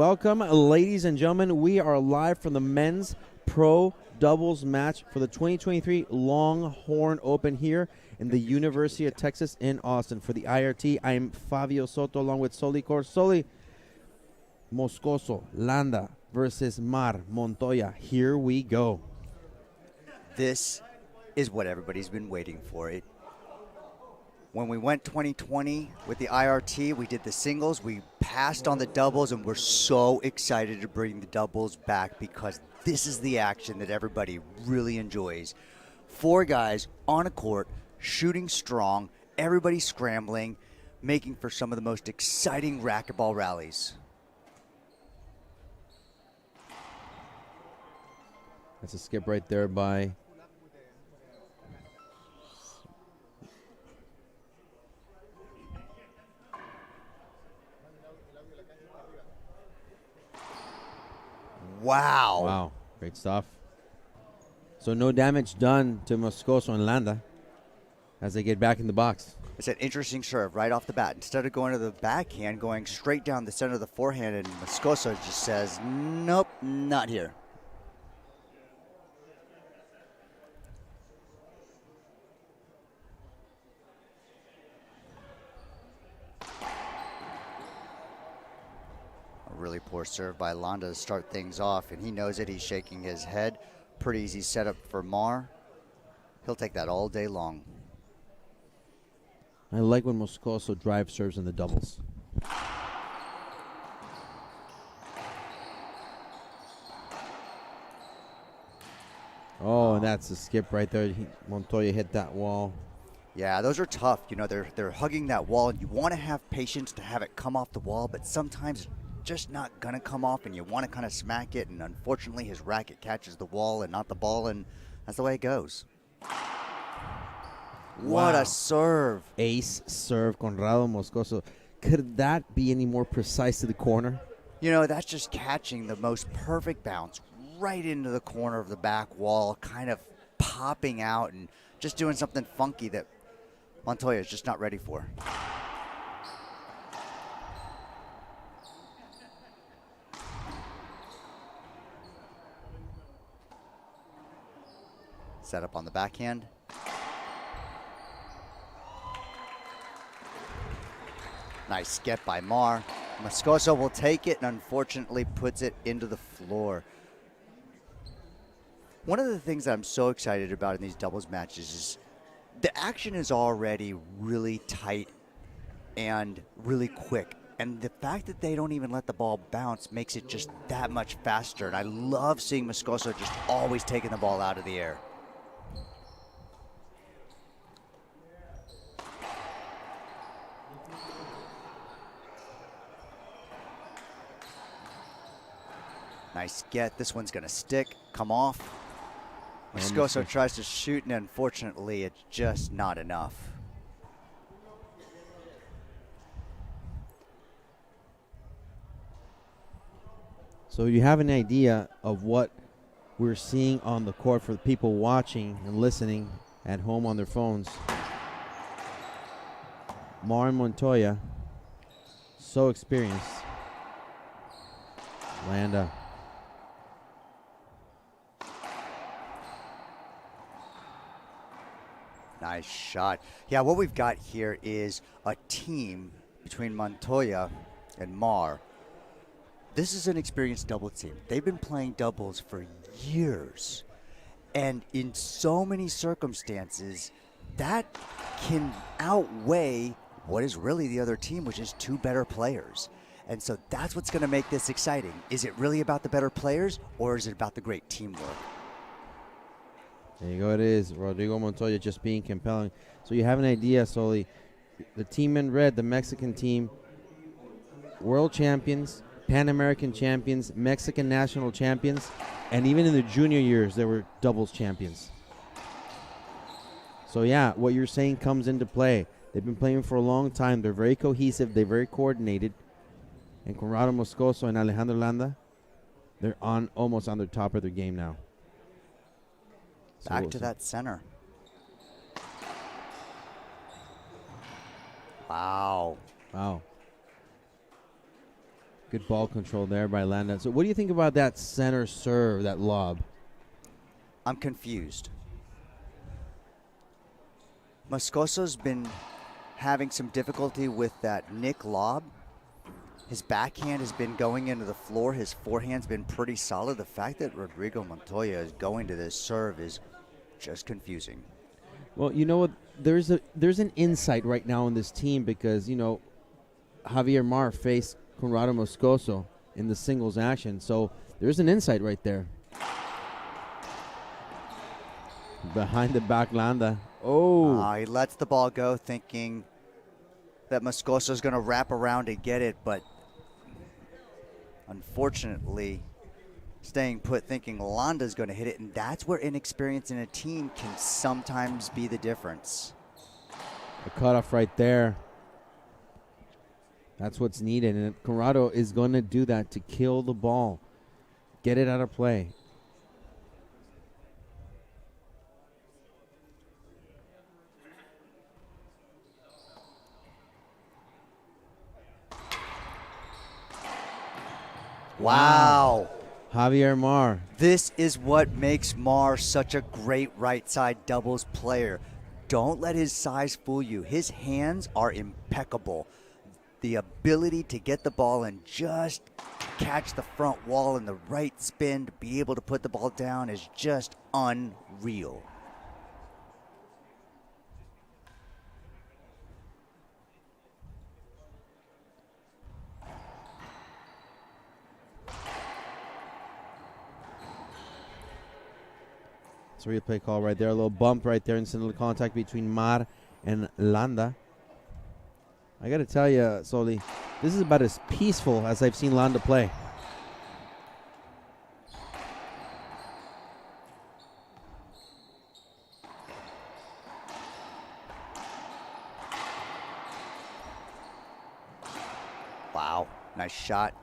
Welcome, ladies and gentlemen. We are live from the men's pro doubles match for the 2023 Longhorn Open here in the University of Texas in Austin. For the IRT, I'm Fabio Soto along with Soli Corsoli. Moscoso, Landa versus Mar, Montoya. Here we go. This is what everybody's been waiting for. When we went 2020 with the IRT, we did the singles, we passed on the doubles, and we're so excited to bring the doubles back because this is the action that everybody really enjoys. 4 guys on a court, shooting strong, everybody scrambling, making for some of the most exciting racquetball rallies. That's a skip right there by Wow. Wow, great stuff. So no damage done to Moscoso and Landa as they get back in the box. It's an interesting serve right off the bat. Instead of going to the backhand, going straight down the center of the forehand, and Moscoso just says, nope, not here. Really poor serve by Landa to start things off, and he knows it. He's shaking his head. Pretty easy setup for Mar. He'll take that all day long. I like when Moscoso drive serves in the doubles. Oh, and that's a skip right there. Montoya hit that wall. Yeah, those are tough. You know, they're hugging that wall, and you want to have patience to have it come off the wall, but sometimes it's just not going to come off, and you want to kind of smack it, and unfortunately his racket catches the wall and not the ball, and that's the way it goes. What a serve. Ace serve, Conrado Moscoso. Could that be any more precise to the corner? You know, that's just catching the most perfect bounce right into the corner of the back wall, kind of popping out and just doing something funky that Montoya is just not ready for. Set up on the backhand. Nice skip by Mar. Moscoso will take it and unfortunately puts it into the floor. One of the things that I'm so excited about in these doubles matches is the action is already really tight and really quick. And the fact that they don't even let the ball bounce makes it just that much faster. And I love seeing Moscoso just always taking the ball out of the air. Nice get. This one's going to stick, come off. Moscoso tries to shoot, and unfortunately, it's just not enough. So you have an idea of what we're seeing on the court for the people watching and listening at home on their phones. Mar and Montoya, so experienced. Landa. Nice shot. Yeah, what we've got here is a team between Montoya and Mar. This is an experienced doubles team. They've been playing doubles for years. And in so many circumstances, that can outweigh what is really the other team, which is 2 better players. And so that's what's going to make this exciting. Is it really about the better players, or is it about the great teamwork? There you go, it is. Rodrigo Montoya just being compelling. So you have an idea, Soli. The team in red, the Mexican team, world champions, Pan American champions, Mexican national champions, and even in the junior years, they were doubles champions. So yeah, what you're saying comes into play. They've been playing for a long time. They're very cohesive. They're very coordinated. And Conrado Moscoso and Alejandro Landa, they're almost on the top of their game now. Back to that center. Wow. Wow. Good ball control there by Landa. So what do you think about that center serve, that lob? I'm confused. Moscoso's been having some difficulty with that Nick lob. His backhand has been going into the floor. His forehand's been pretty solid. The fact that Rodrigo Montoya is going to this serve is just confusing. Well, you know what? There's an insight right now in this team because, Javier Mar faced Conrado Moscoso in the singles action. So there's an insight right there. Behind the back Landa. Oh. He lets the ball go thinking that Moscoso's going to wrap around and get it, but unfortunately staying put thinking Landa's going to hit it, and that's where inexperience in a team can sometimes be the difference. A cutoff right there. That's what's needed, and Conrado is going to do that to kill the ball. Get it out of play. Wow. Javier Mar. This is what makes Mar such a great right side doubles player. Don't let his size fool you. His hands are impeccable. The ability to get the ball and just catch the front wall in the right spin to be able to put the ball down is just unreal. It's a replay call right there. A little bump right there instead of the contact between Mar and Landa. I got to tell you, Soli, this is about as peaceful as I've seen Landa play. Wow, nice shot.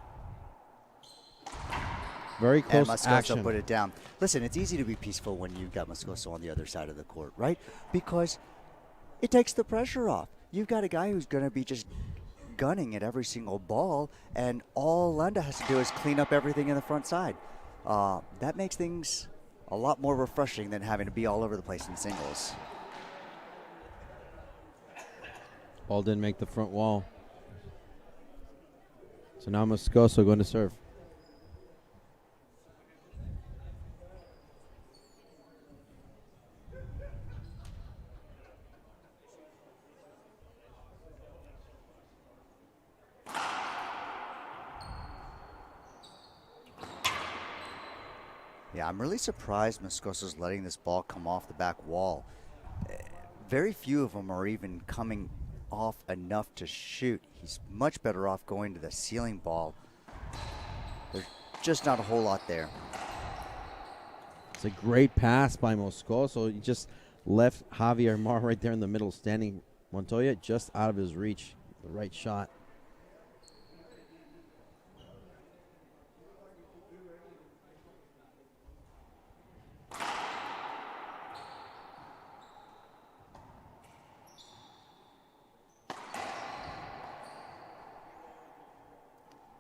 Very close and Moscoso action. Put it down. Listen, it's easy to be peaceful when you've got Moscoso on the other side of the court, right? Because it takes the pressure off. You've got a guy who's going to be just gunning at every single ball, and all Landa has to do is clean up everything in the front side. That makes things a lot more refreshing than having to be all over the place in singles. Ball didn't make the front wall. So now Moscoso going to serve. Yeah, I'm really surprised Moscoso's letting this ball come off the back wall. Very few of them are even coming off enough to shoot. He's much better off going to the ceiling ball. There's just not a whole lot there. It's a great pass by Moscoso. He just left Javier Mar right there in the middle, standing Montoya just out of his reach. The right shot.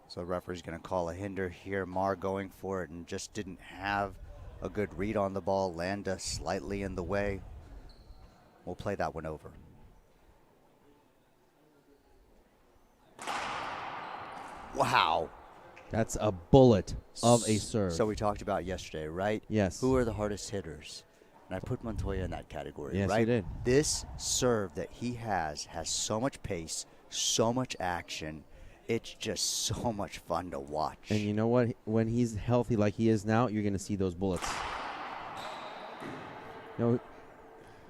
So the referee's going to call a hinder here. Mar going for it and just didn't have a good read on the ball. Landa slightly in the way. We'll play that one over. Wow. That's a bullet of a serve. So we talked about yesterday, right? Yes. Who are the hardest hitters? And I put Montoya in that category, Yes, right? you did. This serve that he has so much pace, so much action. It's just so much fun to watch. And you know what? When he's healthy like he is now, you're going to see those bullets.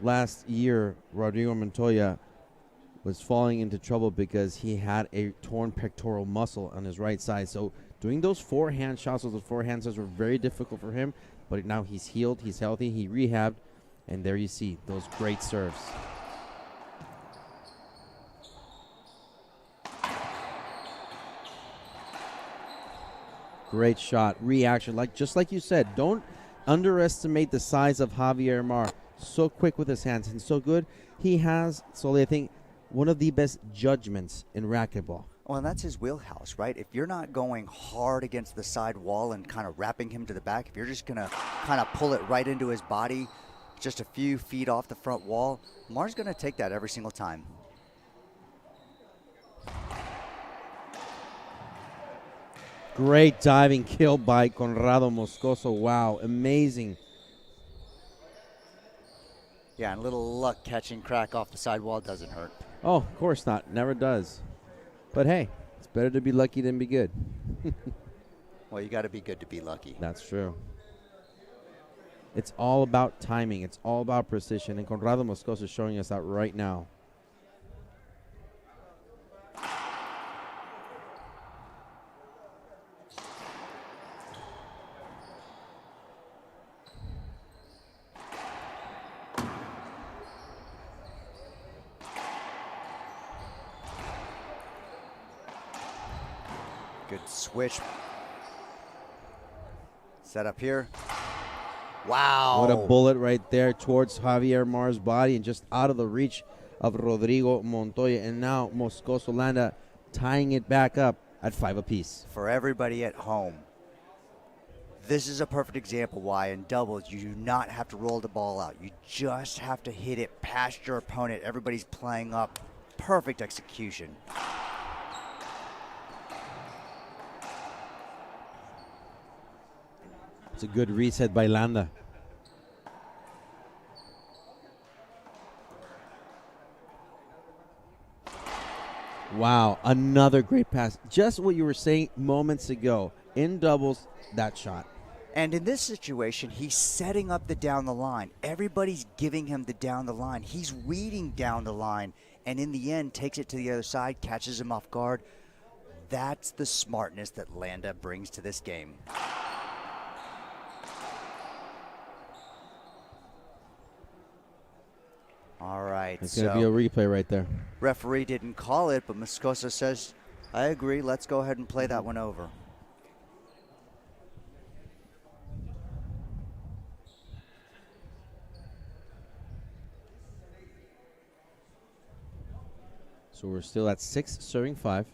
Last year, Rodrigo Montoya was falling into trouble because he had a torn pectoral muscle on his right side. So doing those forehand shots, those forehand serves were very difficult for him. But now he's healed, he's healthy, he rehabbed, and there you see those great serves. Great shot, reaction, just like you said. Don't underestimate the size of Javier Mar. So quick with his hands and so good. He has, Soli, I think, one of the best judgments in racquetball. Well, and that's his wheelhouse, right? If you're not going hard against the side wall and kind of wrapping him to the back, if you're just going to kind of pull it right into his body, just a few feet off the front wall, Mar's going to take that every single time. Great diving kill by Conrado Moscoso. Wow, amazing. Yeah, and a little luck catching crack off the side wall doesn't hurt. Oh, of course not. Never does. But hey, it's better to be lucky than be good. Well, you got to be good to be lucky. That's true. It's all about timing. It's all about precision. And Conrado Moscoso is showing us that right now. Good switch. Set up here. Wow. What a bullet right there towards Javier Mar's body and just out of the reach of Rodrigo Montoya. And now Moscoso Landa tying it back up at 5 apiece. For everybody at home, this is a perfect example why in doubles you do not have to roll the ball out. You just have to hit it past your opponent. Everybody's playing up. Perfect execution. It's a good reset by Landa. Wow, another great pass. Just what you were saying moments ago. In doubles, that shot. And in this situation, he's setting up the down the line. Everybody's giving him the down the line. He's reading down the line, and in the end, takes it to the other side, catches him off guard. That's the smartness that Landa brings to this game. All right. It's going to be a replay right there. Referee didn't call it, but Moscoso says, I agree. Let's go ahead and play that one over. So we're still at 6, serving 5.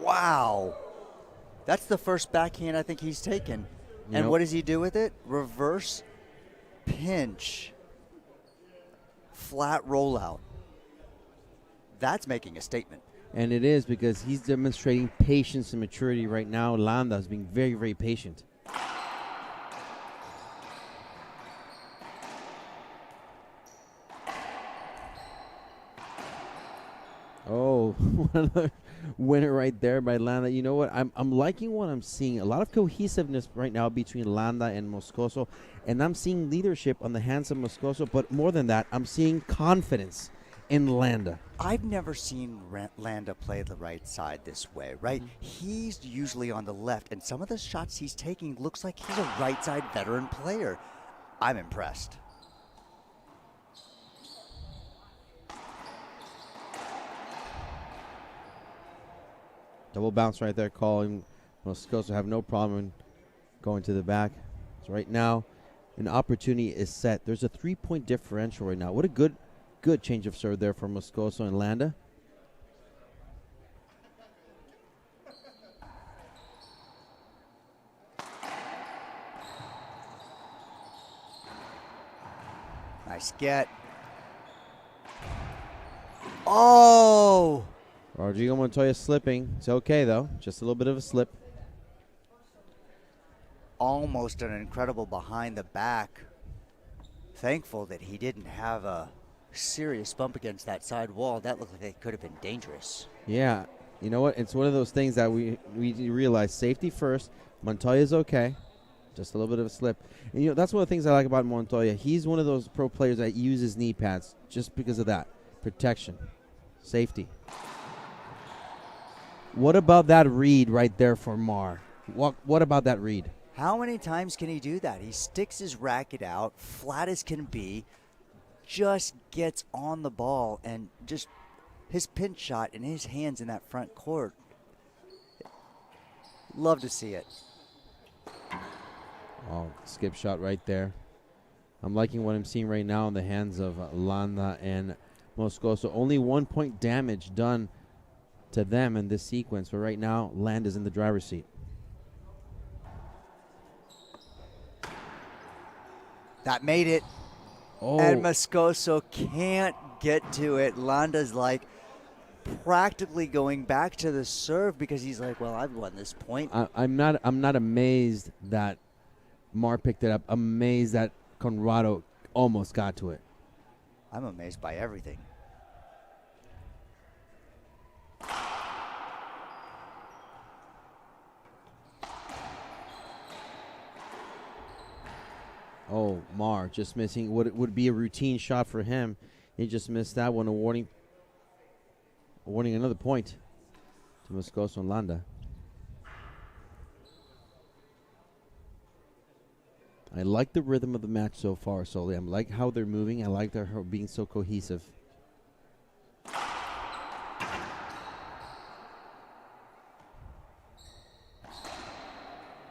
Wow. That's the first backhand I think he's taken. And what does he do with it? Reverse pinch. Flat rollout. That's making a statement. And it is because he's demonstrating patience and maturity right now. Landa is being very, very patient. Oh, another winner right there by Landa. You know what? I'm liking what I'm seeing. A lot of cohesiveness right now between Landa and Moscoso. And I'm seeing leadership on the hands of Moscoso. But more than that, I'm seeing confidence in Landa. I've never seen Landa play the right side this way, right? He's usually on the left, and some of the shots he's taking looks like he's a right side veteran player. I'm impressed. Double bounce right there, calling Moscoso have no problem going to the back. So right now, an opportunity is set. There's a 3-point differential right now. What a good change of serve there for Moscoso and Landa. Nice get. Oh! Rodrigo Montoya slipping. It's okay, though. Just a little bit of a slip. Almost an incredible behind the back. Thankful that he didn't have a serious bump against that side wall. That looked like it could have been dangerous. Yeah. You know what? It's one of those things that we realize. Safety first. Montoya's okay. Just a little bit of a slip. And, you know, that's one of the things I like about Montoya. He's one of those pro players that uses knee pads just because of that. Protection. Safety. What about that read right there for Mar? What about that read? How many times can he do that? He sticks his racket out, flat as can be, just gets on the ball, and just his pinch shot and his hands in that front court. Love to see it. Oh, skip shot right there. I'm liking what I'm seeing right now in the hands of Landa and Moscoso. Only 1 point damage done to them in this sequence, but right now, Landa's in the driver's seat. That made it. Oh, And Moscoso can't get to it. Landa's like practically going back to the serve because he's like, well, I've won this point. I'm not amazed that Mar picked it up. Amazed that Conrado almost got to it. I'm amazed by everything. Oh, Mar just missing what would be a routine shot for him. He just missed that one, awarding another point to Moscoso and Landa. I like the rhythm of the match so far, Soli. I like how they're moving. I like their being so cohesive.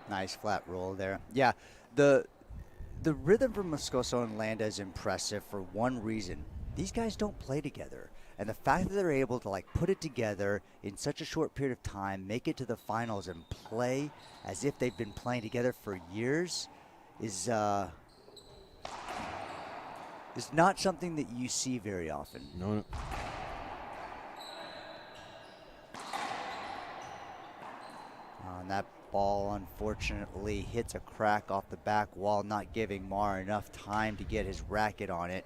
Nice flat roll there. Yeah, the rhythm from Moscoso and Landa is impressive for one reason. These guys don't play together. And the fact that they're able to like put it together in such a short period of time, make it to the finals and play as if they've been playing together for years is not something that you see very often. No. And that ball unfortunately hits a crack off the back wall, not giving Mar enough time to get his racket on it.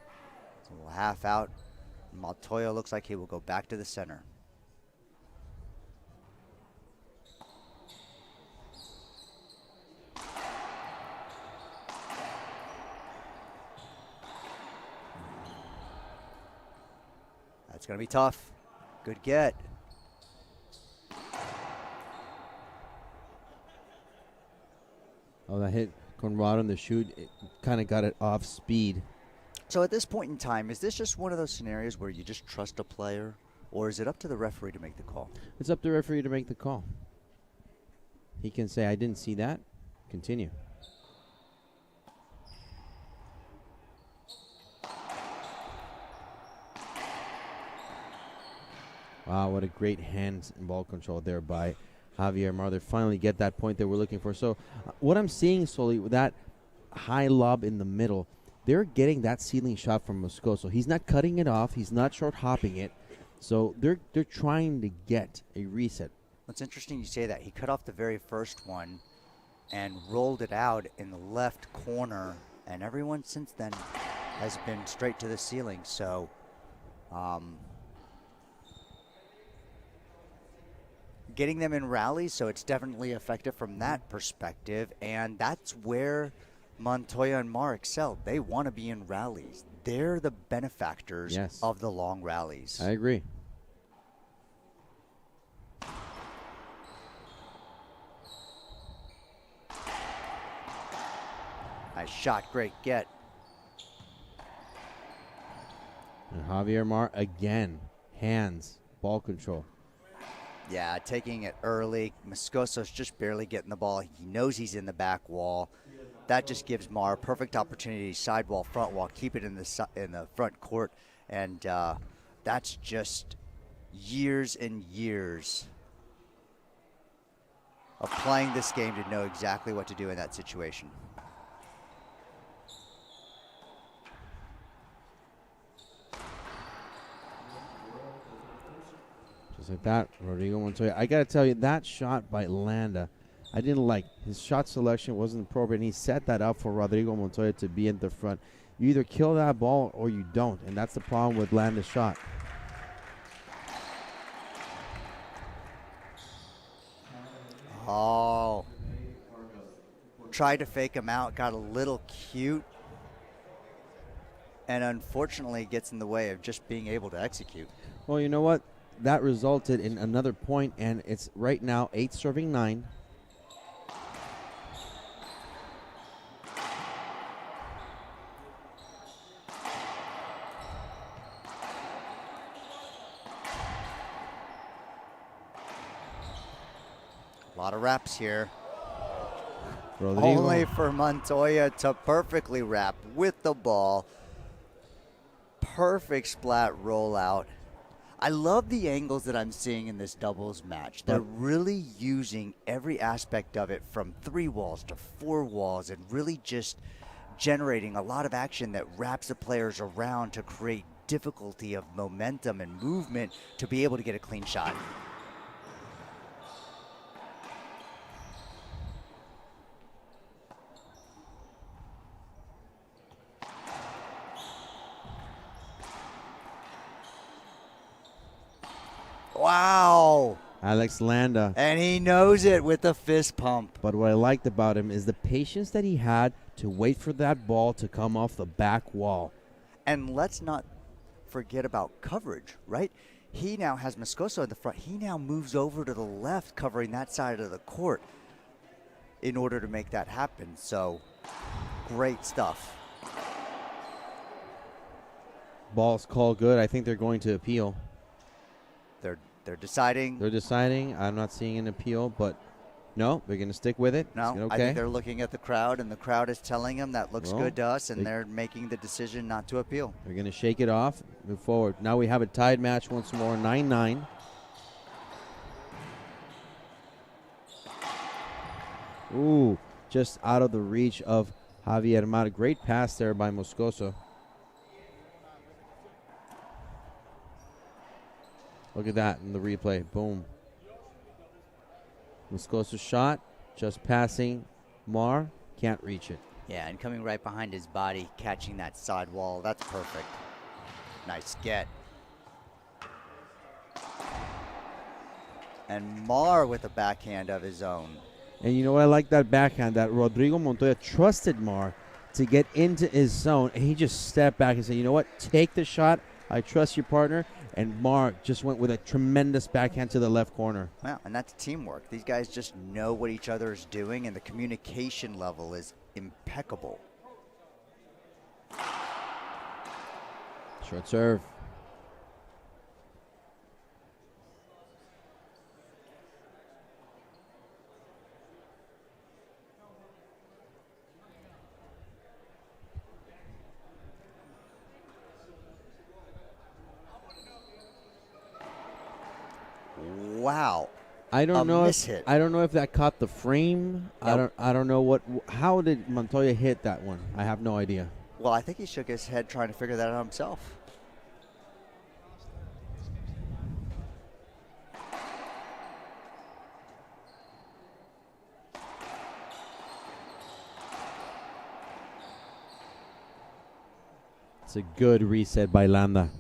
So we'll half out. Montoya looks like he will go back to the center. That's going to be tough. Good get. Oh, that hit Conrado in the shoot. It kind of got it off speed. So at this point in time, is this just one of those scenarios where you just trust a player, or is it up to the referee to make the call? It's up to the referee to make the call. He can say, I didn't see that. Continue. Wow, what a great hands and ball control there by Javier Mar. They finally get that point that we're looking for. So what I'm seeing, Soli, with that high lob in the middle, they're getting that ceiling shot from Moscoso. He's not cutting it off. He's not short hopping it. So they're trying to get a reset. It's interesting you say that. He cut off the very first one and rolled it out in the left corner, and everyone since then has been straight to the ceiling. So getting them in rallies, so it's definitely effective from that perspective, and that's where Montoya and Mar excel. They want to be in rallies. They're the benefactors of the long rallies. I agree. Nice shot, great get. And Javier Mar again, hands, ball control. Yeah, taking it early. Moscoso's just barely getting the ball. He knows he's in the back wall. That just gives Mar a perfect opportunity, sidewall, front wall, keep it in the front court, and that's just years and years of playing this game to know exactly what to do in that situation. Just like that, Rodrigo Montoya. I got to tell you, that shot by Landa, I didn't like. His shot selection wasn't appropriate, and he set that up for Rodrigo Montoya to be in the front. You either kill that ball or you don't, and that's the problem with Landa's shot. Oh. Tried to fake him out, got a little cute, and unfortunately gets in the way of just being able to execute. Well, you know what? That resulted in another point, and it's right now 8-9. lot of wraps here. Rodrigo. Only for Montoya to perfectly wrap with the ball. Perfect splat rollout. I love the angles that I'm seeing in this doubles match. They're really using every aspect of it, from 3 walls to 4 walls, and really just generating a lot of action that wraps the players around to create difficulty of momentum and movement to be able to get a clean shot. Wow. Alex Landa. And he knows it with the fist pump. But what I liked about him is the patience that he had to wait for that ball to come off the back wall. And let's not forget about coverage, right? He now has Moscoso in the front. He now moves over to the left, covering that side of the court in order to make that happen. So, great stuff. Ball's called good. I think they're going to appeal. They're deciding. They're deciding. I'm not seeing an appeal, but no, they're going to stick with it. No, okay. I think they're looking at the crowd, and the crowd is telling them that looks good to us, and they're making the decision not to appeal. They're going to shake it off, move forward. Now we have a tied match once more, 9-9. Ooh, just out of the reach of Javier Mar. Great pass there by Moscoso. Look at that in the replay. Boom. Moscoso's shot, just passing Mar. Can't reach it. Yeah, and coming right behind his body, catching that side wall. That's perfect. Nice get. And Mar with a backhand of his own. And you know what? I like that backhand, that Rodrigo Montoya trusted Mar to get into his zone, and he just stepped back and said, you know what? Take the shot. I trust your partner. And Mar just went with a tremendous backhand to the left corner. Wow, and that's teamwork. These guys just know what each other is doing, and the communication level is impeccable. Short serve. Wow. I don't know if that caught the frame. Nope. I don't know how did Montoya hit that one? I have no idea. Well, I think he shook his head trying to figure that out himself. It's a good reset by Landa.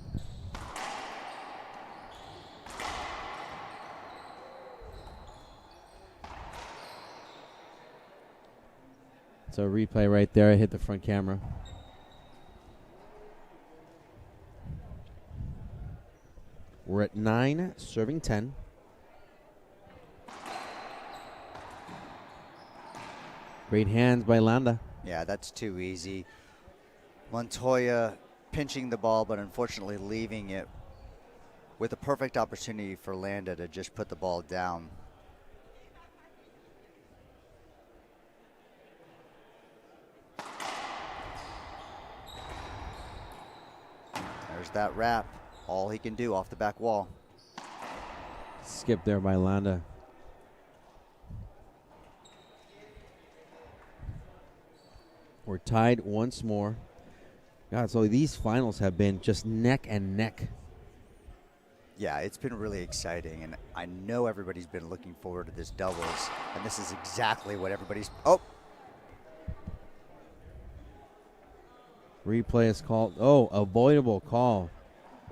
It's a replay right there. I hit the front camera. We're at 9, serving 10. Great hands by Landa. Yeah, that's too easy. Montoya pinching the ball, but unfortunately leaving it with a perfect opportunity for Landa to just put the ball down. There's that wrap. All he can do off the back wall. Skip there by Landa. We're tied once more. God, so these finals have been just neck and neck. Yeah, it's been really exciting, and I know everybody's been looking forward to this doubles, and this is exactly what everybody's... Oh! Replay is called. Oh, avoidable call.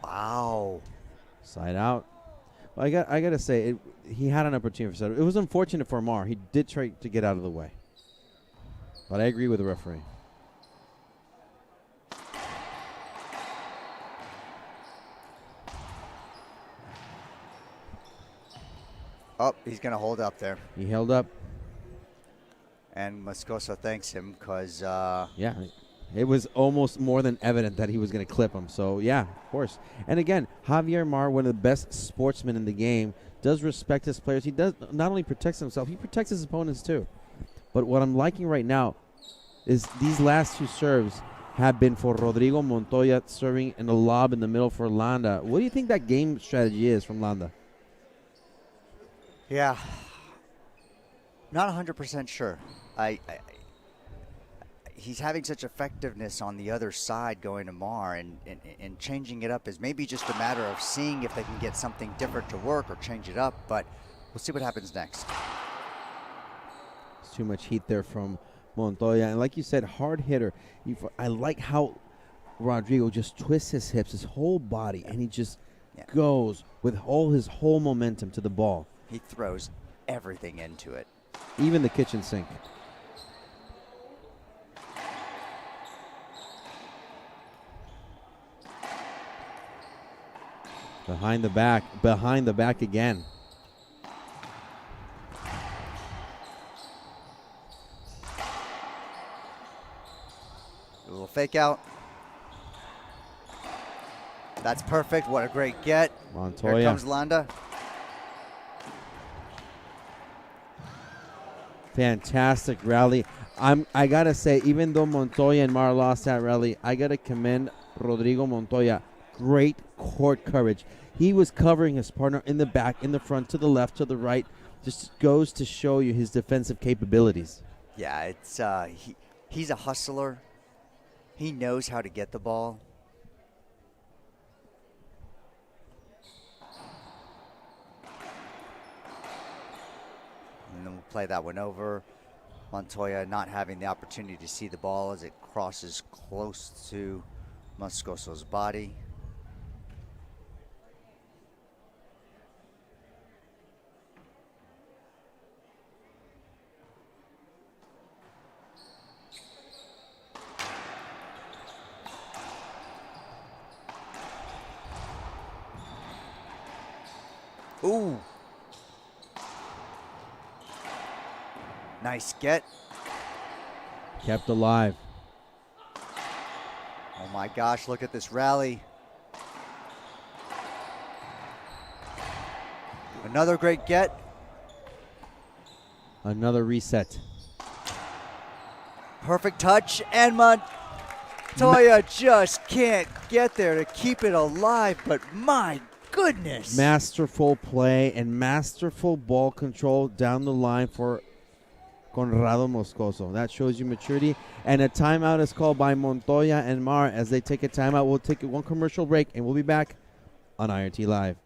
Wow. Side out. Well, I got to say, he had an opportunity for side. It was unfortunate for Mar. He did try to get out of the way. But I agree with the referee. Oh, he's going to hold up there. He held up. And Moscoso thanks him because... yeah, it was almost more than evident that he was going to clip him. So, yeah, of course. And again, Javier Mar, one of the best sportsmen in the game, does respect his players. He does not only protects himself, he protects his opponents too. But what I'm liking right now is these last 2 serves have been for Rodrigo Montoya, serving in a lob in the middle for Landa. What do you think that game strategy is from Landa? Yeah, not 100% sure. He's having such effectiveness on the other side going to Mar, and changing it up is maybe just a matter of seeing if they can get something different to work or change it up, but we'll see what happens next. It's too much heat there from Montoya, and like you said, hard hitter. I like how Rodrigo just twists his hips, his whole body, and he just goes with his whole momentum to the ball. He throws everything into it. Even the kitchen sink. Behind the back again. A little fake out. That's perfect. What a great get. Montoya. Here comes Landa. Fantastic rally. I gotta say, even though Montoya and Mar lost that rally, I gotta commend Rodrigo Montoya. Great court courage. He was covering his partner in the back, in the front, to the left, to the right. Just goes to show you his defensive capabilities. Yeah, it's he's a hustler. He knows how to get the ball. And then we'll play that one over. Montoya not having the opportunity to see the ball as it crosses close to Moscoso's body. Ooh. Nice get. Kept alive. Oh my gosh, look at this rally. Another great get. Another reset. Perfect touch, and Montoya just can't get there to keep it alive, but my goodness. Masterful play and masterful ball control down the line for Conrado Moscoso. That shows you maturity. And a timeout is called by Montoya and Mar. As they take a timeout, we'll take one commercial break, and we'll be back on IRT Live.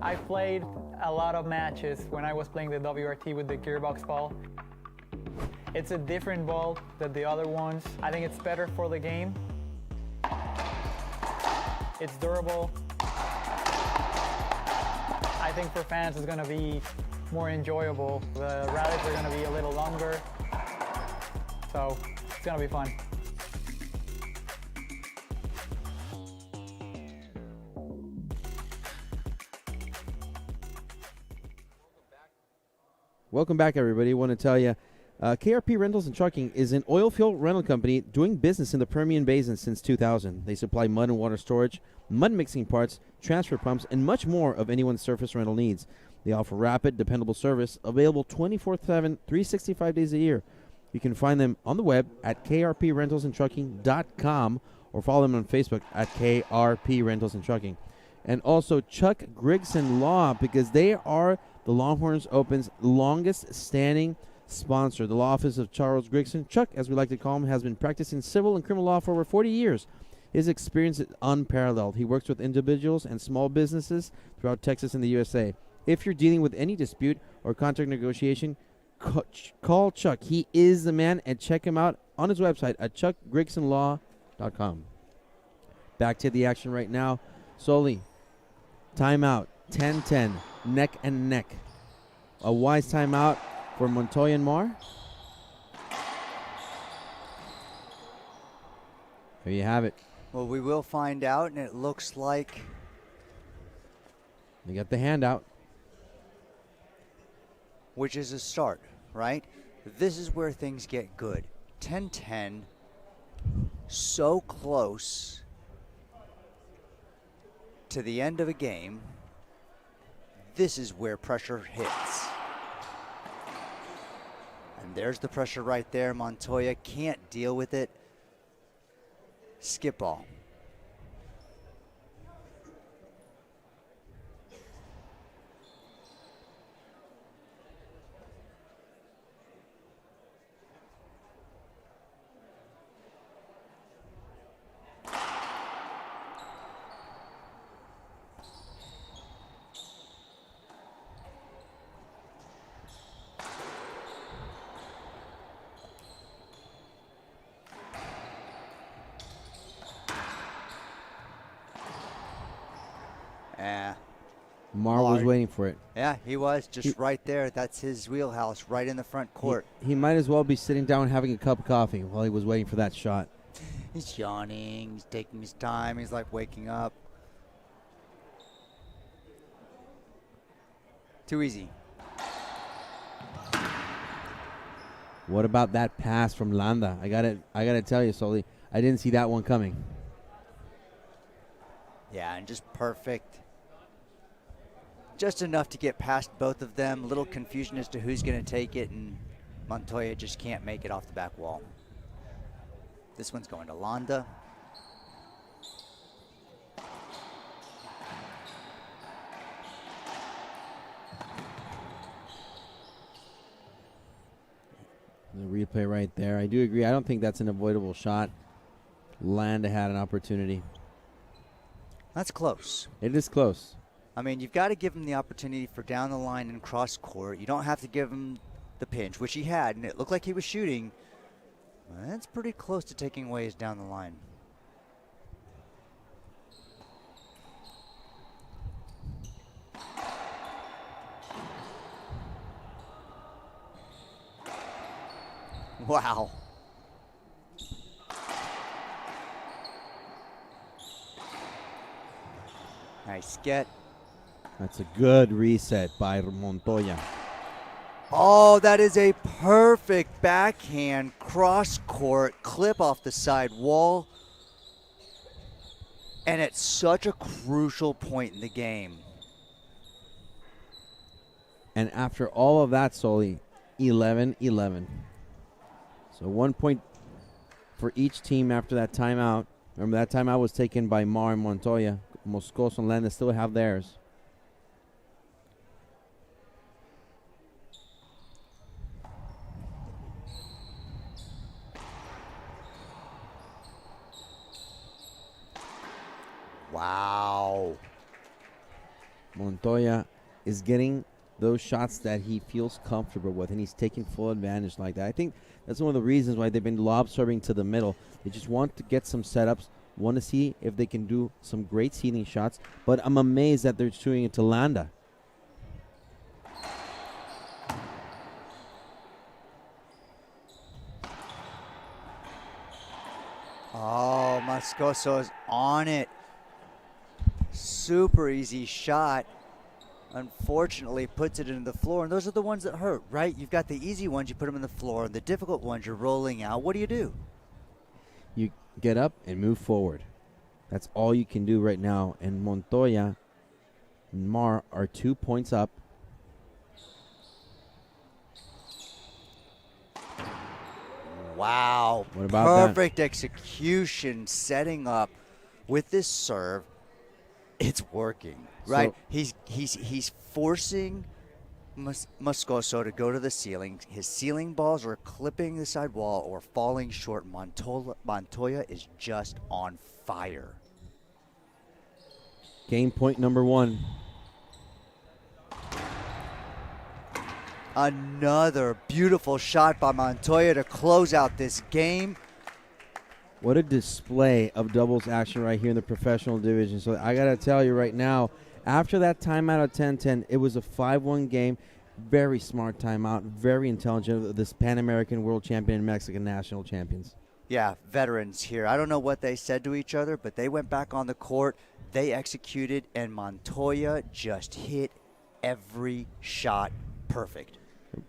I played a lot of matches when I was playing the WRT with the gearbox ball. It's a different ball than the other ones. I think it's better for the game. It's durable. I think for fans it's going to be more enjoyable. The rallies are going to be a little longer, so it's going to be fun. Welcome back, everybody. I want to tell you, KRP Rentals and Trucking is an oil field rental company doing business in the Permian Basin since 2000. They supply mud and water storage, mud mixing parts, transfer pumps, and much more of anyone's surface rental needs. They offer rapid, dependable service, available 24/7, 365 days a year. You can find them on the web at krprentalsandtrucking.com or follow them on Facebook at KRP Rentals and Trucking. And also Chuck Grigson Law, because they are the Longhorns Open's longest standing sponsor. The law office of Charles Grigson, Chuck, as we like to call him, has been practicing civil and criminal law for over 40 years. His experience is unparalleled. He works with individuals and small businesses throughout Texas and the USA. If you're dealing with any dispute or contract negotiation, call Chuck. He is the man, and check him out on his website at chuckgrigsonlaw.com. Back to the action right now. Soli, timeout, 10-10, neck and neck. A wise timeout for Montoya and Mar. There you have it. Well, we will find out, and it looks like They got the handout. which is a start, right? This is where things get good. 10-10, so close to the end of a game. This is where pressure hits. And there's the pressure right there. Montoya can't deal with it. Skip ball. Mar was waiting for it. Yeah, he was just right there. That's his wheelhouse, right in the front court. He might as well be sitting down having a cup of coffee while he was waiting for that shot. He's yawning. He's taking his time. He's like waking up. Too easy. What about that pass from Landa? I gotta tell you, Sully, I didn't see that one coming. Yeah, and just perfect. Just enough to get past both of them. A little confusion as to who's going to take it, and Montoya just can't make it off the back wall. This one's going to Landa. The replay right there. I do agree. I don't think that's an avoidable shot. Landa had an opportunity. That's close. It is close. I mean, you've got to give him the opportunity for down the line and cross court. You don't have to give him the pinch, which he had, and it looked like he was shooting. That's pretty close to taking away his down the line. Wow. Nice get. That's a good reset by Montoya. Oh, that is a perfect backhand cross court clip off the side wall. And it's such a crucial point in the game. And after all of that, Sully, 11-11. So 1 point for each team after that timeout. Remember, that timeout was taken by Mar and Montoya. Moscoso and Landa still have theirs. Wow. Montoya is getting those shots that he feels comfortable with, and he's taking full advantage like that. I think that's one of the reasons why they've been lob serving to the middle. They just want to get some setups, want to see if they can do some great seating shots, but I'm amazed that they're shooting it to Landa. Oh, Moscoso is on it. Super easy shot. Unfortunately, puts it into the floor, and those are the ones that hurt, right? You've got the easy ones, you put them in the floor, and the difficult ones, you're rolling out. What do? You get up and move forward. That's all you can do right now. And Montoya and Mar are 2 points up. Wow. What about Perfect execution, setting up with this serve. It's working, right? So He's forcing Moscoso to go to the ceiling. His ceiling balls are clipping the side wall or falling short. Montoya is just on fire. game point number 1. Another beautiful shot by Montoya to close out this game. What a display of doubles action right here in the professional division. So I got to tell you right now, after that timeout of 10-10, it was a 5-1 game. Very smart timeout, very intelligent of this Pan American World Champion and Mexican National Champions. Yeah, veterans here. I don't know what they said to each other, but they went back on the court. They executed, and Montoya just hit every shot perfect.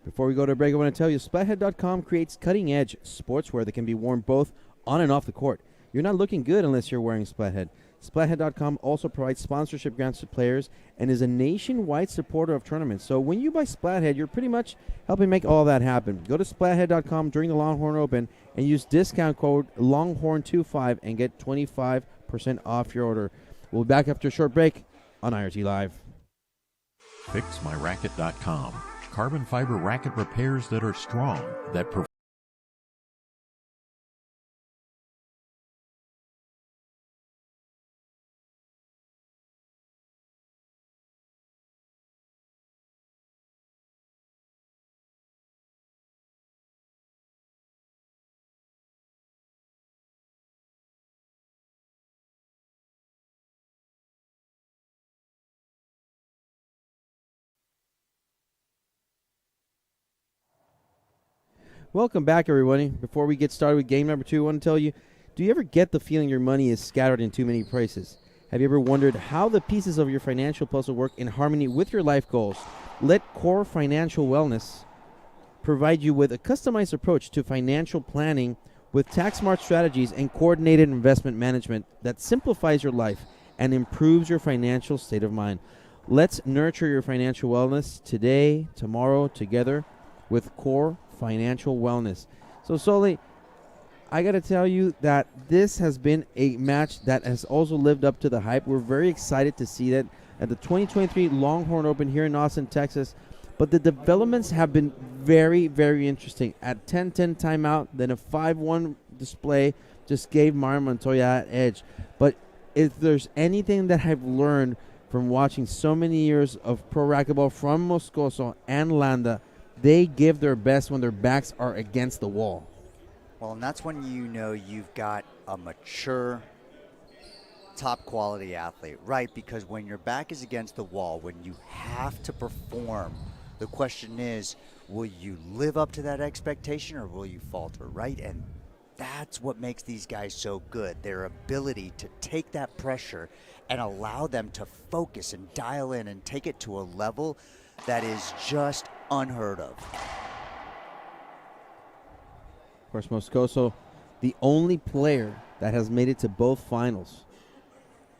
Before we go to break, I want to tell you, Splathead.com creates cutting-edge sportswear that can be worn both on and off the court. You're not looking good unless you're wearing Splathead. Splathead.com also provides sponsorship grants to players and is a nationwide supporter of tournaments. So when you buy Splathead, you're pretty much helping make all that happen. Go to Splathead.com during the Longhorn Open and use discount code Longhorn25 and get 25% off your order. We'll be back after a short break on IRT Live. FixMyRacket.com. Carbon fiber racket repairs that are strong, that Welcome back, everybody. Before we get started with game number 2, I want to tell you, do you ever get the feeling your money is scattered in too many places? Have you ever wondered how the pieces of your financial puzzle work in harmony with your life goals? Let Core Financial Wellness provide you with a customized approach to financial planning with tax-smart strategies and coordinated investment management that simplifies your life and improves your financial state of mind. Let's nurture your financial wellness today, tomorrow, together with Core Financial Wellness. So, Sully, I got to tell you that this has been a match that has also lived up to the hype. We're very excited to see that at the 2023 Longhorn Open here in Austin, Texas. But the developments have been very, very interesting. At 10-10 timeout, then a 5-1 display just gave Mario Montoya an edge. But if there's anything that I've learned from watching so many years of pro racquetball from Moscoso and Landa, they give their best when their backs are against the wall. Well, and that's when you know you've got a mature, top-quality athlete, right? Because when your back is against the wall, when you have to perform, the question is, will you live up to that expectation or will you falter, right? And that's what makes these guys so good, their ability to take that pressure and allow them to focus and dial in and take it to a level that is just unheard of. Of course, Moscoso, the only player that has made it to both finals.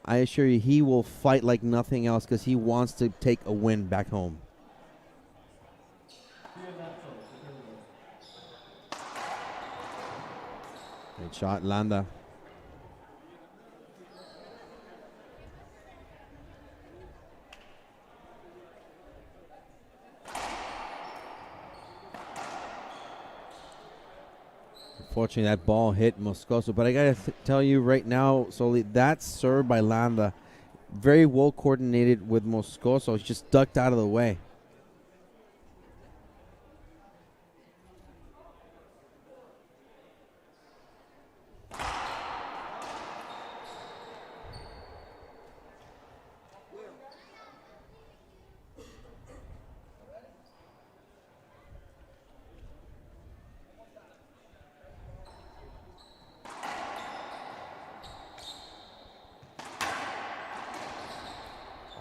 I assure you, he will fight like nothing else because he wants to take a win back home. Great shot, Landa. Unfortunately, that ball hit Moscoso. But I got to tell you right now, Soli, that serve by Landa, very well coordinated with Moscoso. He just ducked out of the way.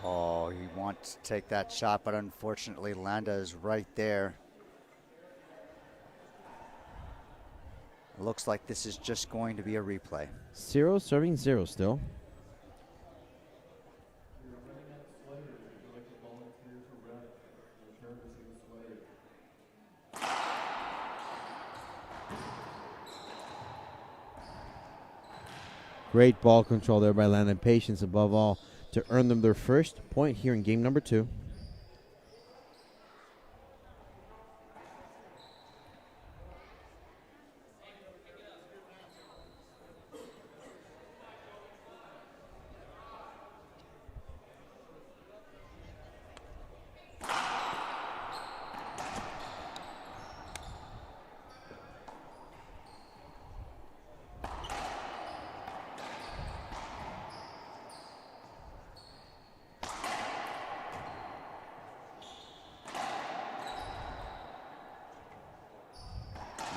Oh, he wants to take that shot, but unfortunately, Landa is right there. It looks like this is just going to be a replay. 0 serving 0 still. Great ball control there by Landa, and patience above all to earn them their first point here in game number 2.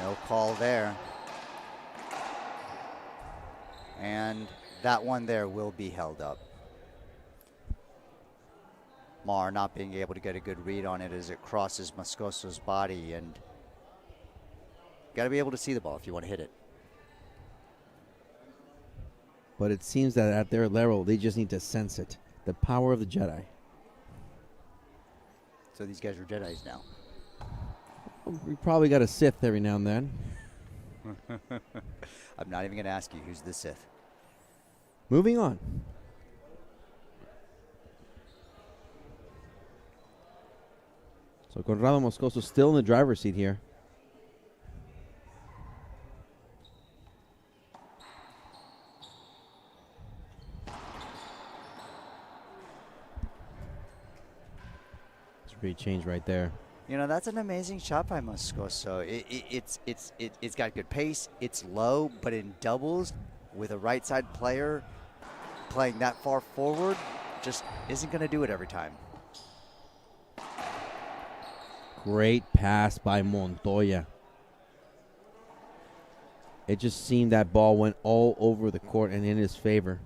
No call there. And that one there will be held up. Mar not being able to get a good read on it as it crosses Moscoso's body, and got to be able to see the ball if you want to hit it. But it seems that at their level, they just need to sense it. The power of the Jedi. So these guys are Jedis now. We probably got a Sith every now and then. I'm not even going to ask you who's the Sith. Moving on. So Conrado Moscoso still in the driver's seat here. It's a great change right there. You know, that's an amazing shot by Moscoso. It's got good pace. It's low, but in doubles with a right side player playing that far forward just isn't going to do it every time. Great pass by Montoya. It just seemed that ball went all over the court and in his favor.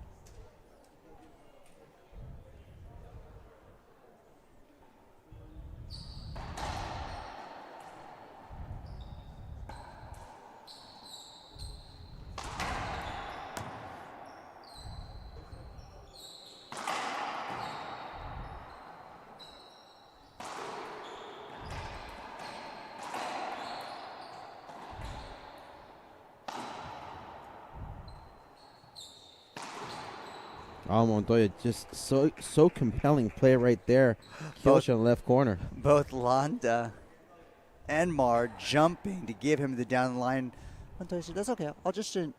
Oh, Montoya, just so compelling play right there. Kyoshi on the left corner. Both Landa and Mar jumping to give him the down the line. Montoya said, "That's okay. I'll just do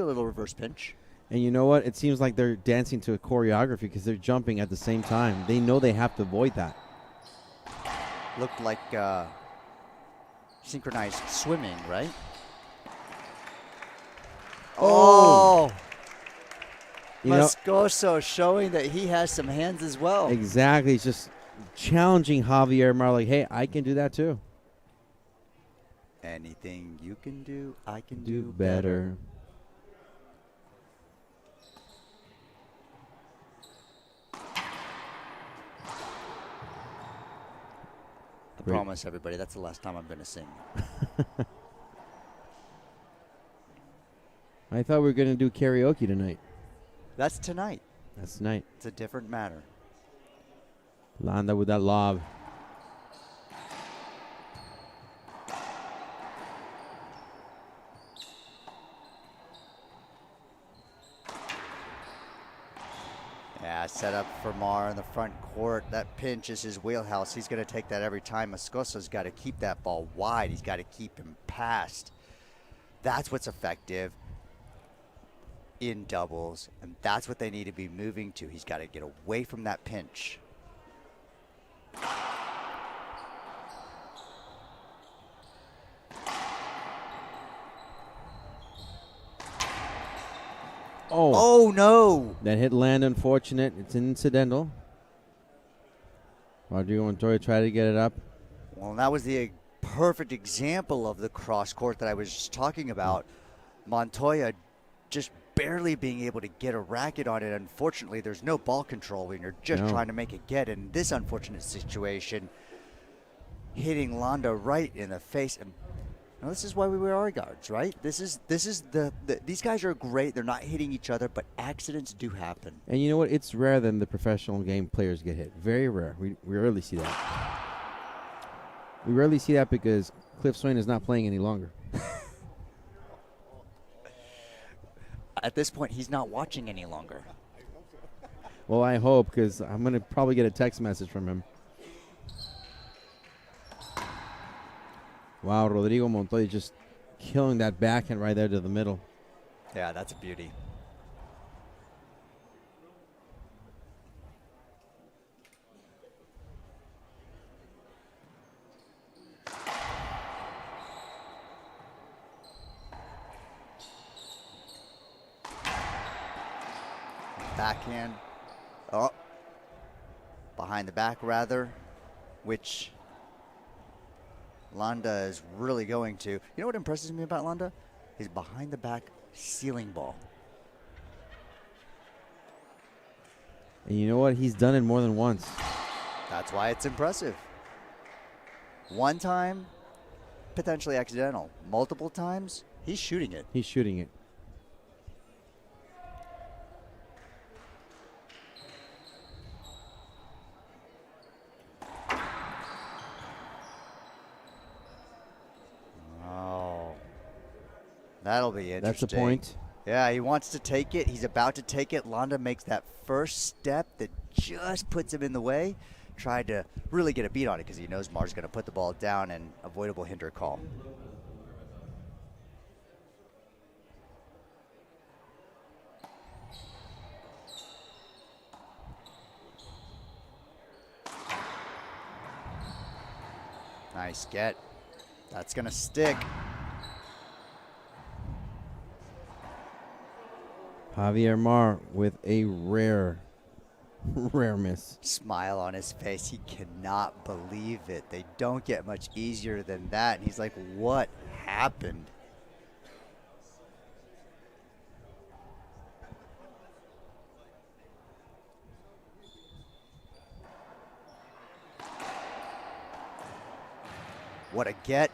a little reverse pinch." And you know what? It seems like they're dancing to a choreography because they're jumping at the same time. They know they have to avoid that. Looked like synchronized swimming, right? Oh! Moscoso showing that he has some hands as well. Exactly. He's just challenging Javier Mar like, hey, I can do that too. Anything you can do, I can Do do better. I promise everybody, that's the last time I'm going to sing. I thought we were going to do karaoke tonight. That's tonight. That's tonight. It's a different matter. Landa with that lob. Yeah, set up for Mar in the front court. That pinch is his wheelhouse. He's going to take that every time. Moscoso's got to keep that ball wide. He's got to keep him past. That's what's effective in doubles, and that's what they need to be moving to. He's got to get away from that pinch. Oh no! That hit Landa, unfortunate. It's incidental. Rodrigo Montoya tried to get it up. Well, that was the perfect example of the cross court that I was just talking about. Montoya just barely being able to get a racket on it. Unfortunately, there's no ball control when you're just trying to make it get. In this unfortunate situation, hitting Landa right in the face. And this is why we wear our guards, right? This is these guys are great. They're not hitting each other, but accidents do happen. And you know what? It's rare that the professional game players get hit. Very rare. We rarely see that. We rarely see that because Cliff Swain is not playing any longer. At this point, he's not watching any longer. Well, I hope, because I'm going to probably get a text message from him. Wow, Rodrigo Montoya just killing that backhand right there to the middle. Yeah, that's a beauty. Backhand. Oh. Behind the back, rather, which Landa is really going to. You know what impresses me about Landa? His behind the back ceiling ball. And you know what? He's done it more than once. That's why it's impressive. One time, potentially accidental. Multiple times, he's shooting it. He's shooting it. Oh, that'll be interesting. That's a point. Yeah, he wants to take it. He's about to take it. Landa makes that first step that just puts him in the way. Tried to really get a beat on it because he knows Mar's going to put the ball down and avoidable hinder call. Nice get. That's going to stick. Javier Mar with a rare miss. Smile on his face. He cannot believe it. They don't get much easier than that. And he's like, what happened? What a get.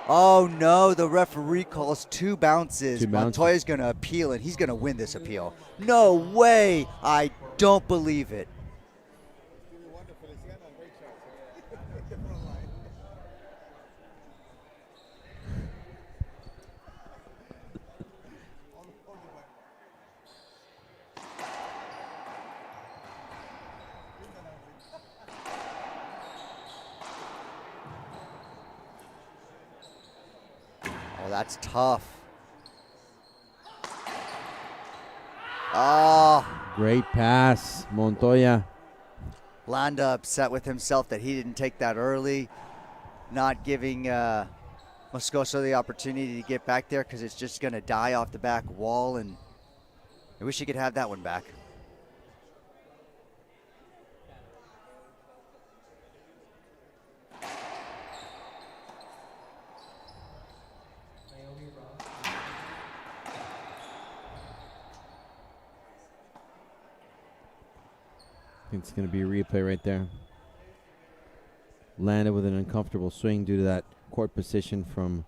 Oh no, the referee calls two bounces. Montoya's going to appeal, and he's going to win this appeal. No way. I don't believe it. Oh, that's tough. Oh. Great pass, Montoya. Landa upset with himself that he didn't take that early, not giving Moscoso the opportunity to get back there because it's just going to die off the back wall, and I wish he could have that one back. I think it's going to be a replay right there. Landed with an uncomfortable swing due to that court position from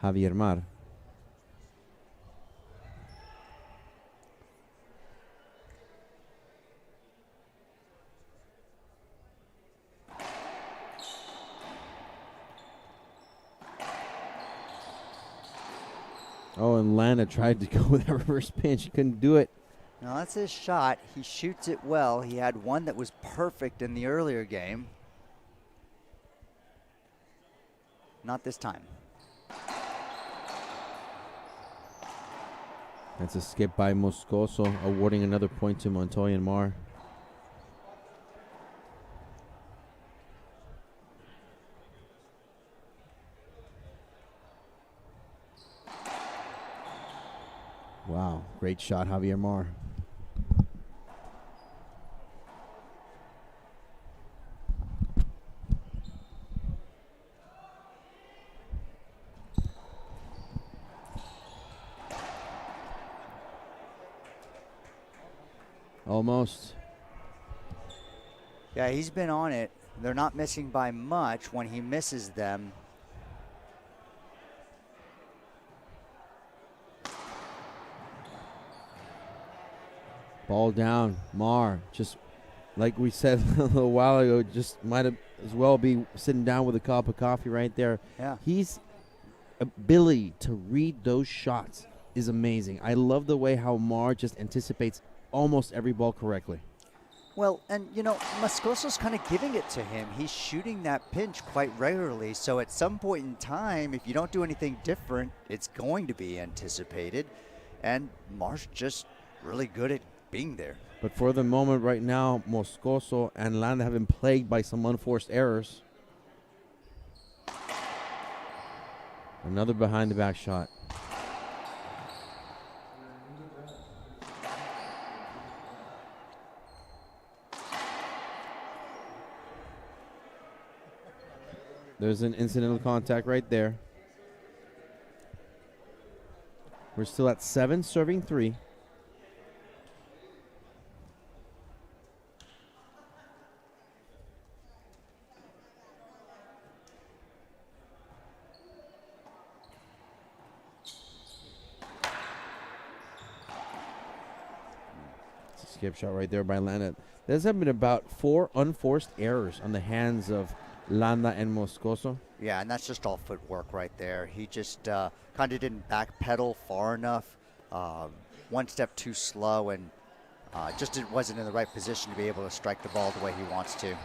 Javier Mar. Oh, and Landa tried to go with that reverse pinch. He couldn't do it. Now that's his shot. He shoots it well. He had one that was perfect in the earlier game. Not this time. That's a skip by Moscoso, awarding another point to Montoya and Mar. Wow, great shot, Javier Mar. Almost. Yeah, he's been on it. They're not missing by much. When he misses them, ball down. Mar, just like we said a little while ago, just might have as well be sitting down with a cup of coffee right there. Yeah. His ability to read those shots is amazing. I love the way how Mar just anticipates almost every ball correctly. well, and you know, Moscoso's kind of giving it to him. He's shooting that pinch quite regularly. So at some point in time, if you don't do anything different, it's going to be anticipated. And Mar's just really good at being there. But for the moment right now, Moscoso and Landa have been plagued by some unforced errors. Another behind the back shot. There's an incidental contact right there. We're still at 7, serving 3. skip shot right there by Landa. There's been about 4 unforced errors on the hands of Landa and Moscoso. Yeah, and that's just all footwork right there. He just kind of didn't backpedal far enough, one step too slow, and just it wasn't in the right position to be able to strike the ball the way he wants to.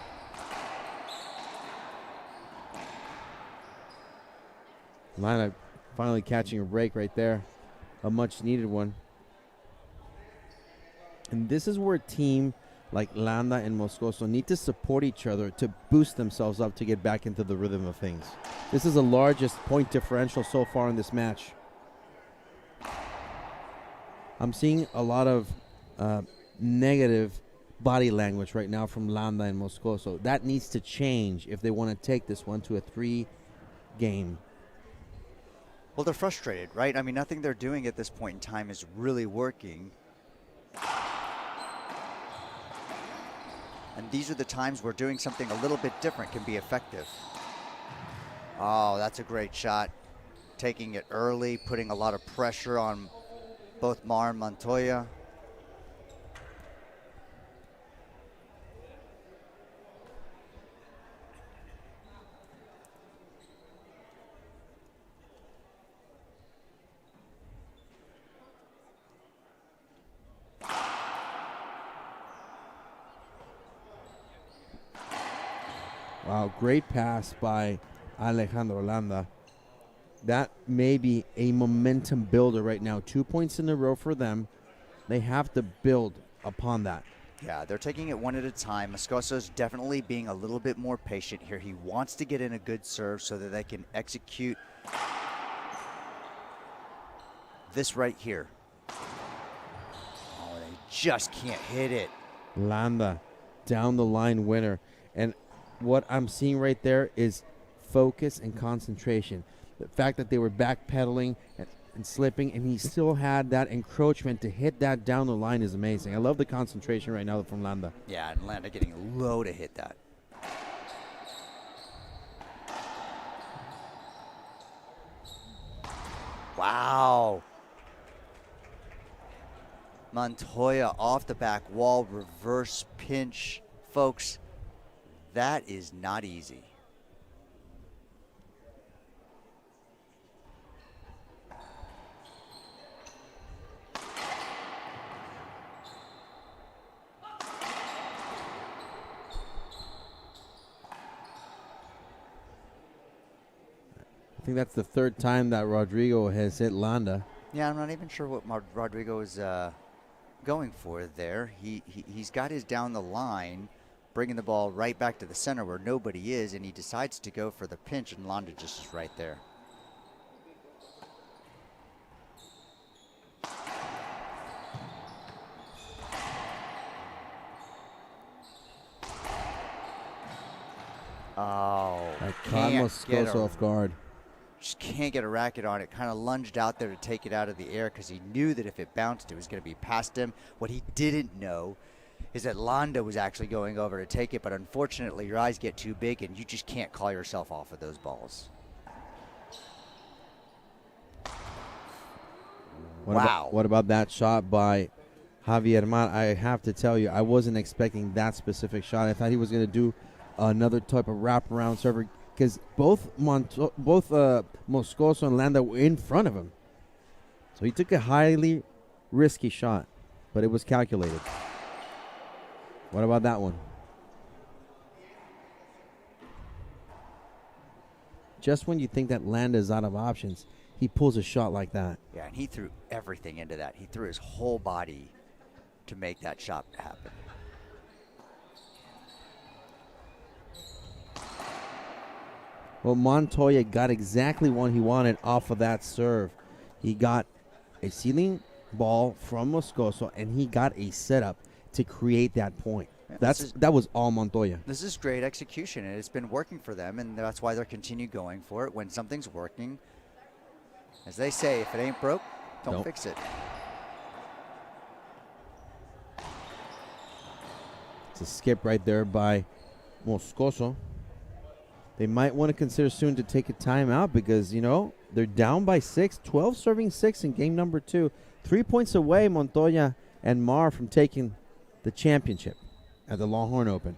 Landa finally catching a break right there, a much needed one. And this is where a team like Landa and Moscoso need to support each other to boost themselves up to get back into the rhythm of things. This is the largest point differential so far in this match. I'm seeing a lot of negative body language right now from Landa and Moscoso. That needs to change if they want to take this one to a 3 game. Well, they're frustrated, right? I mean, nothing they're doing at this point in time is really working. And these are the times where doing something a little bit different can be effective. Oh, that's a great shot. Taking it early, putting a lot of pressure on both Mar and Montoya. Wow, great pass by Alejandro Landa. That may be a momentum builder right now. 2 points in a row for them. They have to build upon that. Yeah, they're taking it one at a time. Moscoso's definitely being a little bit more patient here. He wants to get in a good serve so that they can execute this right here. Oh, they just can't hit it. Landa, down the line winner. And what I'm seeing right there is focus and concentration. The fact that they were backpedaling and slipping, and he still had that encroachment to hit that down the line is amazing. I love the concentration right now from Landa. Yeah, and Landa getting low to hit that. Wow. Montoya off the back wall, reverse pinch. Folks, that is not easy. I think that's the 3rd time that Rodrigo has hit Landa. Yeah, I'm not even sure what Rodrigo is going for there. He's got his down the line, bringing the ball right back to the center where nobody is, and he decides to go for the pinch, and Landa just is right there. Oh, I caught Moscoso off guard. Just can't get a racket on it. Kind of lunged out there to take it out of the air because he knew that if it bounced, it was going to be past him. What he didn't know is that Landa was actually going over to take it, but unfortunately your eyes get too big and you just can't call yourself off of those balls. What about that shot by Javier Mar? I have to tell you, I wasn't expecting that specific shot. I thought he was going to do another type of wraparound server because both Moscoso and Landa were in front of him. So he took a highly risky shot, but it was calculated. What about that one? Just when you think that Landa is out of options, he pulls a shot like that. Yeah, and he threw everything into that. He threw his whole body to make that shot happen. Well, Montoya got exactly what he wanted off of that serve. He got a ceiling ball from Moscoso, and he got a setup to create that point. Yeah, that was all Montoya. This is great execution, and it's been working for them, and that's why they're continue going for it. When something's working, as they say, if it ain't broke, don't fix it. It's a skip right there by Moscoso. They might want to consider soon to take a timeout because, you know, they're down by 6, 12 serving 6 in game number 2. 3 points away, Montoya and Mar from taking the championship at the Longhorn Open?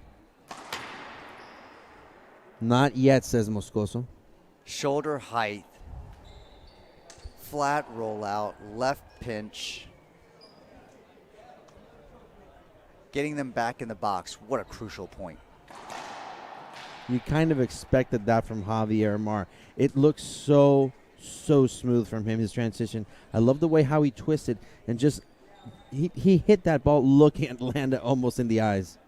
Not yet, says Moscoso. Shoulder height, flat rollout, left pinch. Getting them back in the box, what a crucial point. You kind of expected that from Javier Mar. It looks so smooth from him, his transition. I love the way how he twisted and just, he hit that ball looking at Landa almost in the eyes.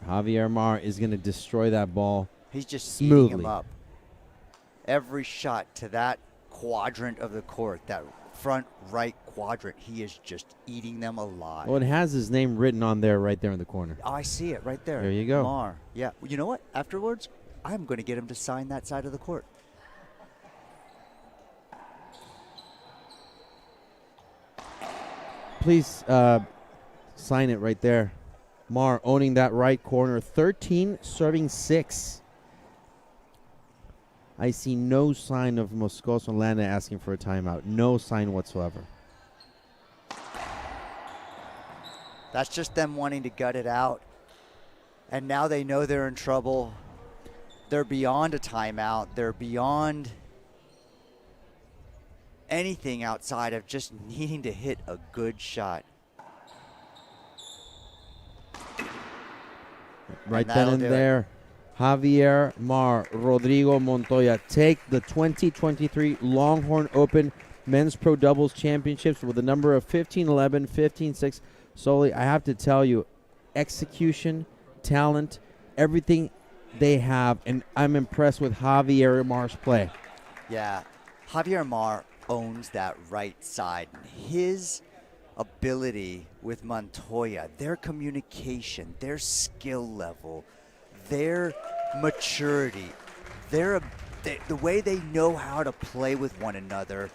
Javier Mar is going to destroy that ball. He's just smoothly. eating him up. Every shot to that quadrant of the court, that front right quadrant, he is just eating them alive. Well, it has his name written on there, right there in the corner. Oh, I see it right there. There you go. Mar. Yeah. You know what? Afterwards, I'm going to get him to sign that side of the court. Please sign it right there. Mar owning that right corner. 13, serving 6. I see no sign of Moscoso and Landa asking for a timeout. No sign whatsoever. That's just them wanting to gut it out. And now they know they're in trouble. They're beyond a timeout. They're beyond anything outside of just needing to hit a good shot. Right then and there, Javier Mar, Rodrigo Montoya take the 2023 Longhorn Open Men's Pro Doubles Championships with a number of 15-11, 15-6. Solely, I have to tell you, execution, talent, everything they have, and I'm impressed with Javier Mar's play. Yeah, Javier Mar owns that right side. His ability with Montoya, their communication, their skill level, their maturity, the way they know how to play with one another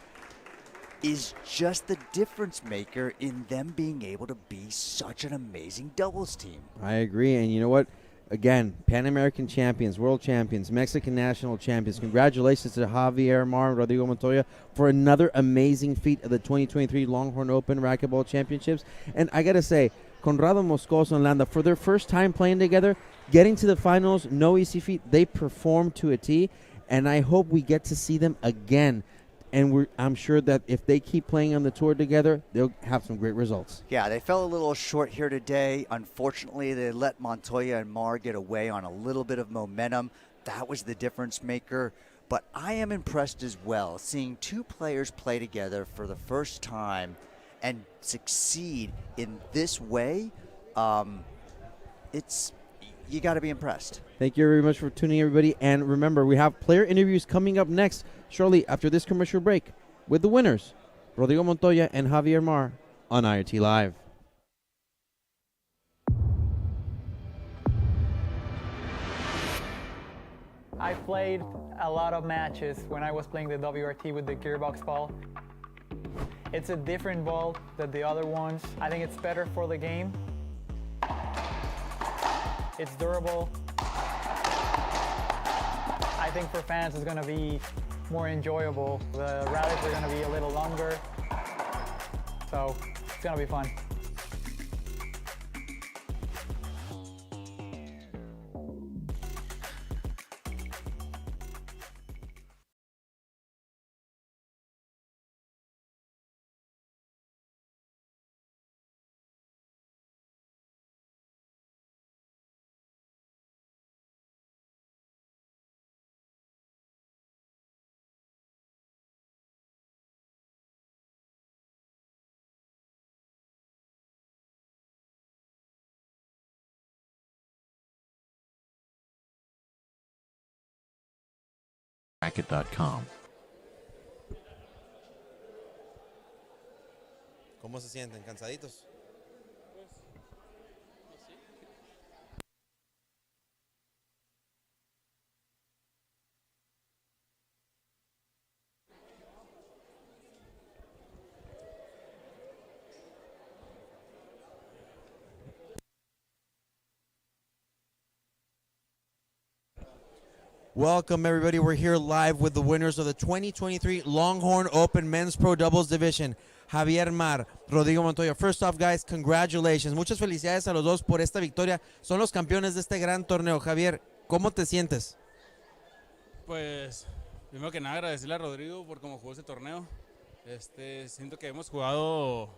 is just the difference maker in them being able to be such an amazing doubles team. I agree, and you know what? Again, Pan American champions, world champions, Mexican national champions. Congratulations to Javier Mar and Rodrigo Montoya for another amazing feat of the 2023 Longhorn Open Racquetball Championships. And I got to say, Conrado Moscoso and Landa, for their first time playing together, getting to the finals, no easy feat. They performed to a T, and I hope we get to see them again. And I'm sure that if they keep playing on the tour together, they'll have some great results. Yeah, they fell a little short here today. Unfortunately, they let Montoya and Mar get away on a little bit of momentum. That was the difference maker. But I am impressed as well, seeing two players play together for the first time and succeed in this way. You got to be impressed. Thank you very much for tuning in, everybody. And remember, we have player interviews coming up next, shortly after this commercial break, with the winners, Rodrigo Montoya and Javier Mar, on IRT Live. I played a lot of matches when I was playing the WRT with the gearbox ball. It's a different ball than the other ones. I think it's better for the game. It's durable. I think for fans it's going to be more enjoyable. The rallies are going to be a little longer, so it's going to be fun. Racket.com. ¿Cómo se sienten? ¿Cansaditos? Welcome, everybody. We're here live with the winners of the 2023 Longhorn Open Men's Pro Doubles Division, Javier Mar, Rodrigo Montoya. First off, guys, congratulations. Muchas felicidades a los dos por esta victoria. Son los campeones de este gran torneo. Javier, ¿cómo te sientes? Pues, primero que nada, agradecerle a Rodrigo por cómo jugó ese torneo. Siento que hemos jugado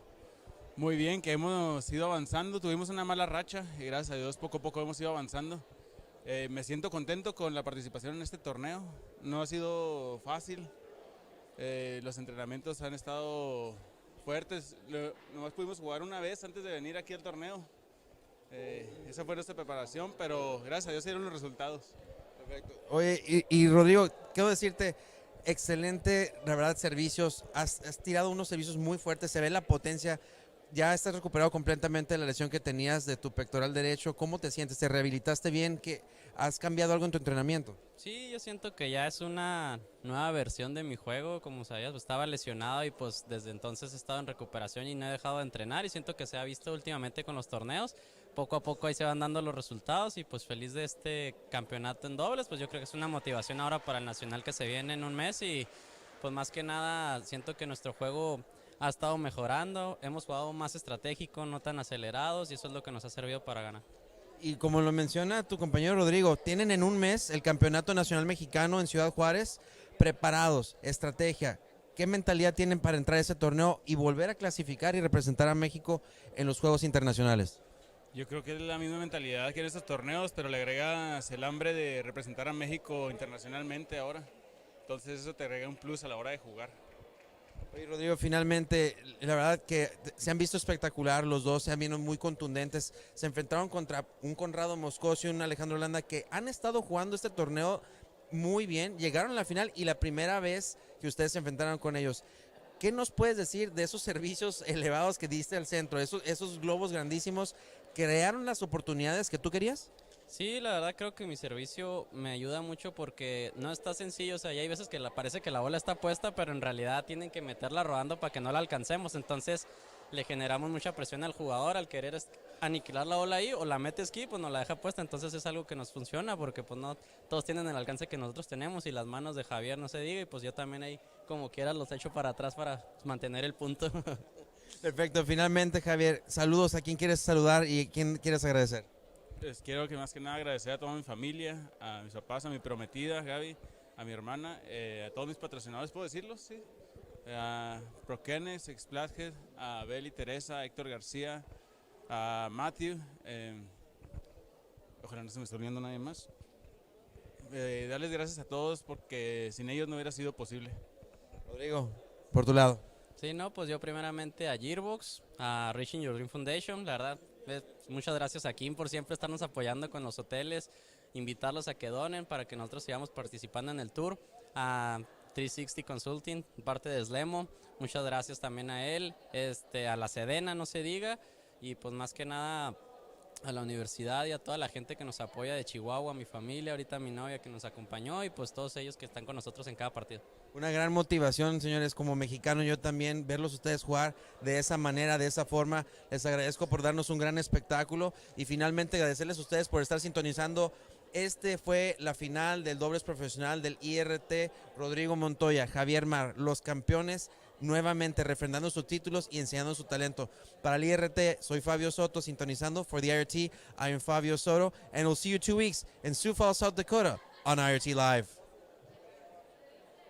muy bien, que hemos ido avanzando. Tuvimos una mala racha y gracias a Dios poco a poco hemos ido avanzando. Me siento contento con la participación en este torneo. No ha sido fácil. Los entrenamientos han estado fuertes. Nomás pudimos jugar una vez antes de venir aquí al torneo. Esa fue nuestra preparación, pero gracias a Dios se dieron los resultados. Perfecto. Oye, y Rodrigo, quiero decirte, excelente, la verdad, servicios. Has tirado unos servicios muy fuertes, se ve la potencia. Ya estás recuperado completamente de la lesión que tenías de tu pectoral derecho. ¿Cómo te sientes? ¿Te rehabilitaste bien? ¿Has cambiado algo en tu entrenamiento? Sí, yo siento que ya es una nueva versión de mi juego. Como sabías, pues estaba lesionado y pues desde entonces he estado en recuperación y no he dejado de entrenar, y siento que se ha visto últimamente con los torneos. Poco a poco ahí se van dando los resultados y pues feliz de este campeonato en dobles. Pues yo creo que es una motivación ahora para el nacional que se viene en un mes, y pues más que nada siento que nuestro juego ha estado mejorando, hemos jugado más estratégico, no tan acelerados, y eso es lo que nos ha servido para ganar. Y como lo menciona tu compañero Rodrigo, tienen en un mes el Campeonato Nacional Mexicano en Ciudad Juárez, preparados, estrategia. ¿Qué mentalidad tienen para entrar a ese torneo y volver a clasificar y representar a México en los Juegos Internacionales? Yo creo que es la misma mentalidad que en estos torneos, pero le agregas el hambre de representar a México internacionalmente ahora. Entonces eso te agrega un plus a la hora de jugar. Oye, Rodrigo, finalmente, la verdad que se han visto espectacular los dos, se han visto muy contundentes. Se enfrentaron contra un Conrado Moscoso y un Alejandro Landa que han estado jugando este torneo muy bien. Llegaron a la final y la primera vez que ustedes se enfrentaron con ellos. ¿Qué nos puedes decir de esos servicios elevados que diste al centro? Esos globos grandísimos, ¿crearon las oportunidades que tú querías? Sí, la verdad creo que mi servicio me ayuda mucho porque no está sencillo. O sea, ya hay veces que parece que la bola está puesta, pero en realidad tienen que meterla rodando para que no la alcancemos. Entonces le generamos mucha presión al jugador al querer aniquilar la bola ahí, o la mete esquí, pues nos la deja puesta. Entonces es algo que nos funciona porque pues no todos tienen el alcance que nosotros tenemos, y las manos de Javier no se diga, y pues yo también ahí como quiera los echo para atrás para mantener el punto. Perfecto, finalmente Javier, saludos. ¿A quién quieres saludar y a quién quieres agradecer? Pues quiero que más que nada agradecer a toda mi familia, a mis papás, a mi prometida Gaby, a mi hermana, a todos mis patrocinadores, ¿puedo decirlos? Sí. A Prokenes, Explashead, a Beli, Teresa, a Héctor García, a Matthew, ojalá no se me esté olvidando nadie más. Darles gracias a todos porque sin ellos no hubiera sido posible. Rodrigo, por tu lado. Sí, no, pues yo primeramente a Gearbox, a Reaching Your Dream Foundation, la verdad, muchas gracias a Kim por siempre estarnos apoyando con los hoteles, invitarlos a que donen para que nosotros sigamos participando en el tour, a 360 Consulting, parte de Slemo, muchas gracias también a él, a la Sedena, no se diga, y pues más que nada a la universidad y a toda la gente que nos apoya de Chihuahua, a mi familia, ahorita a mi novia que nos acompañó, y pues todos ellos que están con nosotros en cada partido. Una gran motivación, señores, como mexicano yo también, verlos ustedes jugar de esa manera, de esa forma. Les agradezco por darnos un gran espectáculo y finalmente agradecerles a ustedes por estar sintonizando. Fue la final del dobles profesional del IRT. Rodrigo Montoya, Javier Mar, los campeones, nuevamente refrendando sus títulos y enseñando su talento. Para el IRT, soy Fabio Soto, sintonizando. For the IRT, I am Fabio Soto, and we'll see you 2 weeks in Sioux Falls, South Dakota on IRT Live.